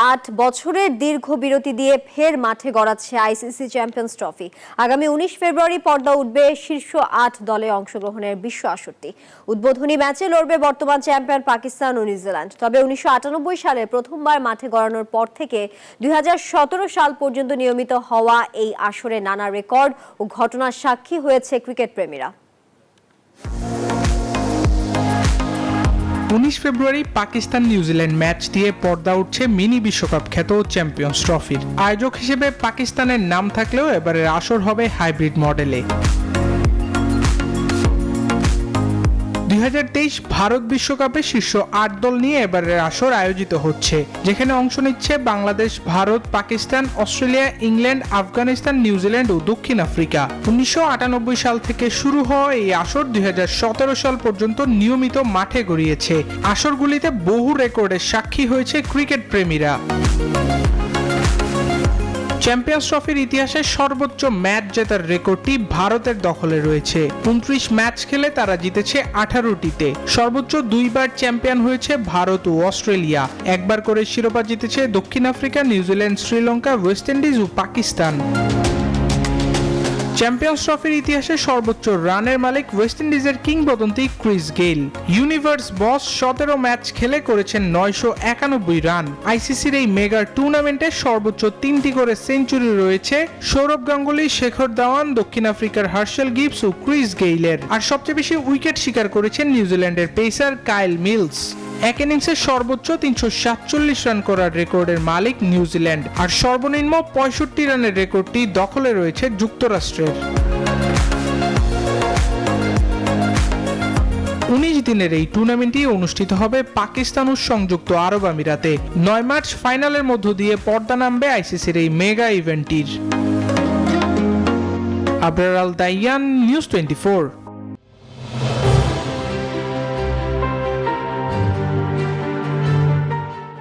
8 বছরের দীর্ঘ বিরতি দিয়ে ফের মাঠে গড়াচ্ছে আইসিসি চ্যাম্পিয়ন্স ট্রফি। আগামী 19 ফেব্রুয়ারি পর্দা উঠবে শীর্ষ 8 দলে অংশগ্রহণের বিশ্ব আসরটি। উদ্বোধনী ম্যাচে লড়বে বর্তমান চ্যাম্পিয়ন পাকিস্তান ও নিউজিল্যান্ড। তবে 1998 সালে প্রথমবার মাঠে গড়ানোর পর থেকে 2017 সাল পর্যন্ত নিয়মিত হওয়া এই আসরে নানা রেকর্ড ও ঘটনার সাক্ষী হয়েছে ক্রিকেট প্রেমীরা। 19 ফেব্রুয়ারি পাকিস্তান নিউজিল্যান্ড ম্যাচ দিয়ে পর্দা উঠছে মিনি বিশ্বকাপ খ্যাত চ্যাম্পিয়ন্স ট্রফির। আয়োজক হিসেবে পাকিস্তানের নাম থাকলেও এবারের আসর হবে হাইব্রিড মডেলে। 2023 ভারত বিশ্বকাপে শীর্ষ 8 দল নিয়ে এবারের আসর আয়োজিত হচ্ছে, যেখানে অংশ নিচ্ছে Bangladesh, Bharat, Pakistan, Australia, England, Afghanistan, New Zealand ও দক্ষিণ আফ্রিকা। 1998 সাল থেকে শুরু হওয়া এই আসর 2017 সাল পর্যন্ত নিয়মিত মাঠে গড়িয়েছে। আসরগুলিতে বহু রেকর্ডের সাক্ষী হয়েছে ক্রিকেট প্রেমীরা। চ্যাম্পিয়ন্স ট্রফির ইতিহাসে সর্বোচ্চ ম্যাচ জেতার রেকর্ডটি ভারতের দখলে রয়েছে। 29 ম্যাচ খেলে তারা জিতেছে 18টিতে। সর্বোচ্চ 2বার চ্যাম্পিয়ন হয়েছে ভারত ও অস্ট্রেলিয়া। একবার করে শিরোপা জিতেছে দক্ষিণ Africa, New Zealand, Sri Lanka, West Indies ও পাকিস্তান। চ্যাম্পিয়ন্স ট্রফির ইতিহাসে সর্বোচ্চ রানের মালিক ওয়েস্ট ইন্ডিজের কিংবদন্তি Chris Gayle. Universe Boss 17 match খেলে করেছেন 991 রান। আইসিসির এই মেগা টুর্নামেন্টে সর্বোচ্চ 3টি করে সেঞ্চুরি রয়েছে সৌরভ গাঙ্গুলি, শেখর ধাওয়ান, দক্ষিণ আফ্রিকার হার্শেল গিবস ও ক্রিস গেইলের। আর সবচেয়ে বেশি উইকেট শিকার করেছেন নিউজিল্যান্ডের পেসার কাইল মিলস। এক ইনিংসে সর্বোচ্চ 347 রান করার রেকর্ডের মালিক নিউজিল্যান্ড, আর সর্বনিম্ন 65 রানের রেকর্ডটি দখলে রয়েছে যুক্তরাষ্ট্রের। 19 দিনের এই টুর্নামেন্টটি অনুষ্ঠিত হবে পাকিস্তান ও সংযুক্ত আরব আমিরাতে। 9 মার্চ ফাইনালের মধ্য দিয়ে পর্দা নামবে আইসিসির এই মেগা ইভেন্টটির। আবরার আল দাইয়ান, নিউজ 24।